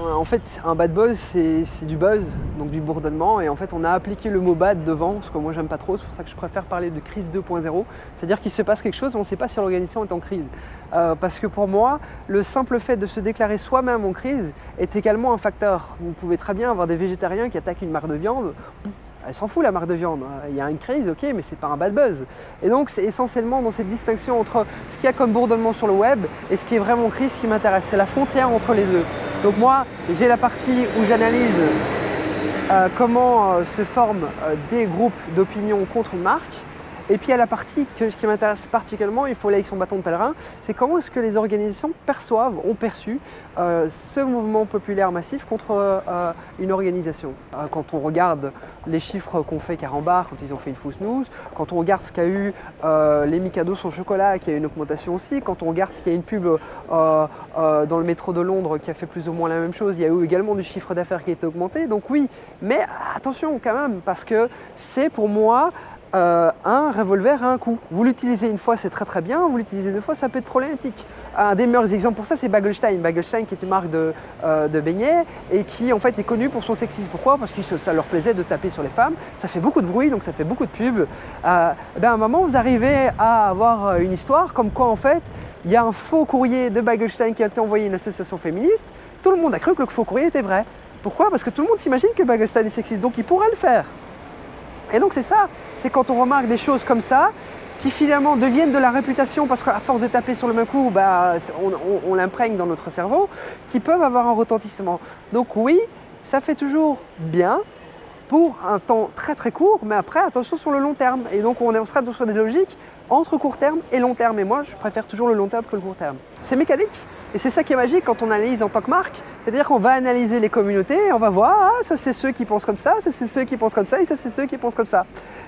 En fait, un bad buzz, c'est du buzz, donc du bourdonnement. Et en fait, on a appliqué le mot bad devant, ce que moi, j'aime pas trop. C'est pour ça que je préfère parler de crise 2.0. C'est-à-dire qu'il se passe quelque chose, mais on ne sait pas si l'organisation est en crise. Parce que pour moi, le simple fait de se déclarer soi-même en crise est également un facteur. Vous pouvez très bien avoir des végétariens qui attaquent une marque de viande. Elle s'en fout la marque de viande, il y a une crise, ok, mais c'est pas un bad buzz. Et donc c'est essentiellement dans cette distinction entre ce qu'il y a comme bourdonnement sur le web et ce qui est vraiment crise qui m'intéresse. C'est la frontière entre les deux. Donc moi, j'ai la partie où j'analyse comment se forment des groupes d'opinion contre une marque. Et puis il y a la partie qui m'intéresse particulièrement, il faut aller avec son bâton de pèlerin, c'est comment est-ce que les organisations ont perçu ce mouvement populaire massif contre une organisation. Quand on regarde les chiffres qu'ont fait Carambar quand ils ont fait une fausse news, quand on regarde ce qu'a eu les Mikado sans chocolat qui a eu une augmentation aussi, quand on regarde ce qu'il y a une pub dans le métro de Londres qui a fait plus ou moins la même chose, il y a eu également du chiffre d'affaires qui a été augmenté. Donc oui, mais attention quand même, parce que c'est pour moi un revolver à un coup. Vous l'utilisez une fois, c'est très très bien. Vous l'utilisez deux fois, ça peut être problématique. Un des meilleurs exemples pour ça, c'est Bagelstein. Bagelstein qui est une marque de beignets et qui en fait est connue pour son sexisme. Pourquoi? Parce que ça leur plaisait de taper sur les femmes. Ça fait beaucoup de bruit, donc ça fait beaucoup de pubs. À un moment, vous arrivez à avoir une histoire comme quoi en fait, il y a un faux courrier de Bagelstein qui a été envoyé à une association féministe. Tout le monde a cru que le faux courrier était vrai. Pourquoi? Parce que tout le monde s'imagine que Bagelstein est sexiste, donc il pourrait le faire. Et donc c'est ça, c'est quand on remarque des choses comme ça, qui finalement deviennent de la réputation, parce qu'à force de taper sur le même coup, on l'imprègne dans notre cerveau, qui peuvent avoir un retentissement. Donc oui, ça fait toujours bien pour un temps très très court, mais après attention sur le long terme. Et donc on sera sur des logiques entre court terme et long terme. Et moi je préfère toujours le long terme que le court terme. C'est mécanique et c'est ça qui est magique quand on analyse en tant que marque. C'est-à-dire qu'on va analyser les communautés et on va voir, ça c'est ceux qui pensent comme ça c'est ceux qui pensent comme ça et ça c'est ceux qui pensent comme ça.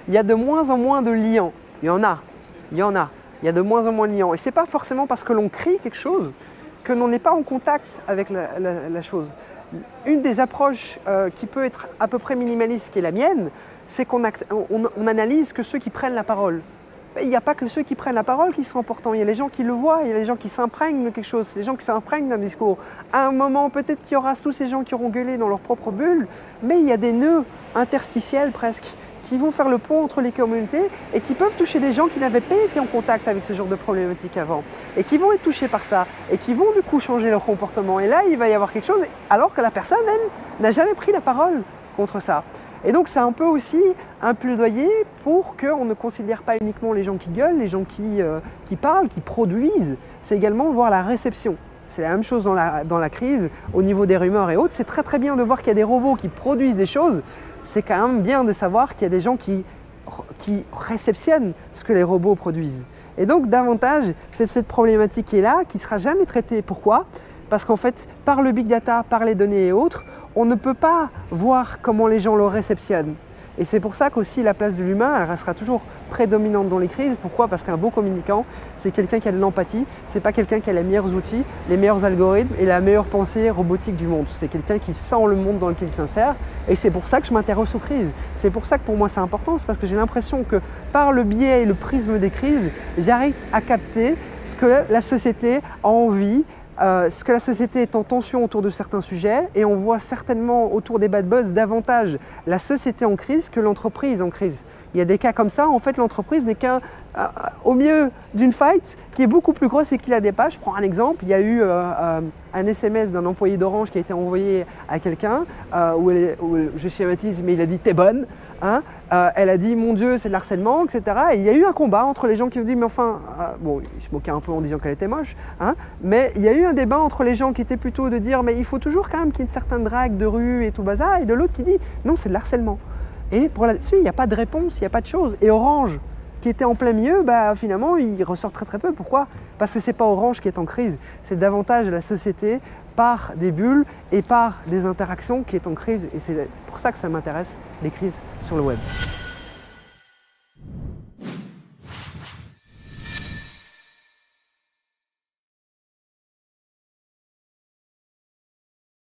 Il y a de moins en moins de liens. Il y en a. Il y a de moins en moins de liens. Et c'est pas forcément parce que l'on crie quelque chose que l'on n'est pas en contact avec la chose. Une des approches qui peut être à peu près minimaliste, qui est la mienne, c'est qu'on analyse que ceux qui prennent la parole. Il n'y a pas que ceux qui prennent la parole qui sont importants, il y a les gens qui le voient, il y a les gens qui s'imprègnent de quelque chose, les gens qui s'imprègnent d'un discours. À un moment, peut-être qu'il y aura tous ces gens qui auront gueulé dans leur propre bulle, mais il y a des nœuds interstitiels presque qui vont faire le pont entre les communautés et qui peuvent toucher des gens qui n'avaient pas été en contact avec ce genre de problématique avant et qui vont être touchés par ça et qui vont du coup changer leur comportement. Et là, il va y avoir quelque chose alors que la personne, elle, n'a jamais pris la parole contre ça. Et donc c'est un peu aussi un plaidoyer pour qu'on ne considère pas uniquement les gens qui gueulent, les gens qui parlent, qui produisent, c'est également voir la réception. C'est la même chose dans la crise, au niveau des rumeurs et autres. C'est très très bien de voir qu'il y a des robots qui produisent des choses. C'est quand même bien de savoir qu'il y a des gens qui réceptionnent ce que les robots produisent. Et donc davantage, c'est cette problématique qui est là, qui ne sera jamais traitée. Pourquoi? Parce qu'en fait, par le big data, par les données et autres, on ne peut pas voir comment les gens le réceptionnent. Et c'est pour ça qu'aussi la place de l'humain, elle restera toujours prédominante dans les crises. Pourquoi? Parce qu'un beau communicant, c'est quelqu'un qui a de l'empathie, c'est pas quelqu'un qui a les meilleurs outils, les meilleurs algorithmes et la meilleure pensée robotique du monde. C'est quelqu'un qui sent le monde dans lequel il s'insère et c'est pour ça que je m'intéresse aux crises. C'est pour ça que pour moi c'est important, c'est parce que j'ai l'impression que par le biais et le prisme des crises, j'arrive à capter ce que la société a envie, ce que la société est en tension autour de certains sujets et on voit certainement autour des bad buzz davantage la société en crise que l'entreprise en crise. Il y a des cas comme ça, en fait l'entreprise n'est au milieu d'une fight qui est beaucoup plus grosse et qui la dépasse. Je prends un exemple, il y a eu un SMS d'un employé d'Orange qui a été envoyé à quelqu'un où je schématise mais il a dit t'es bonne. Hein, elle a dit mon Dieu c'est de l'harcèlement, etc. Et il y a eu un combat entre les gens qui ont dit mais enfin, bon je moquais un peu en disant qu'elle était moche, hein, mais il y a eu un débat entre les gens qui étaient plutôt de dire mais il faut toujours quand même qu'il y ait une certaine drague de rue et tout bazar, et de l'autre qui dit non c'est de l'harcèlement. Et pour là-dessus il n'y a pas de réponse, il n'y a pas de chose. Et Orange qui était en plein milieu, finalement il ressort très très peu. Pourquoi? Parce que c'est pas Orange qui est en crise, c'est davantage la société par des bulles et par des interactions qui est en crise. Et c'est pour ça que ça m'intéresse, les crises sur le web.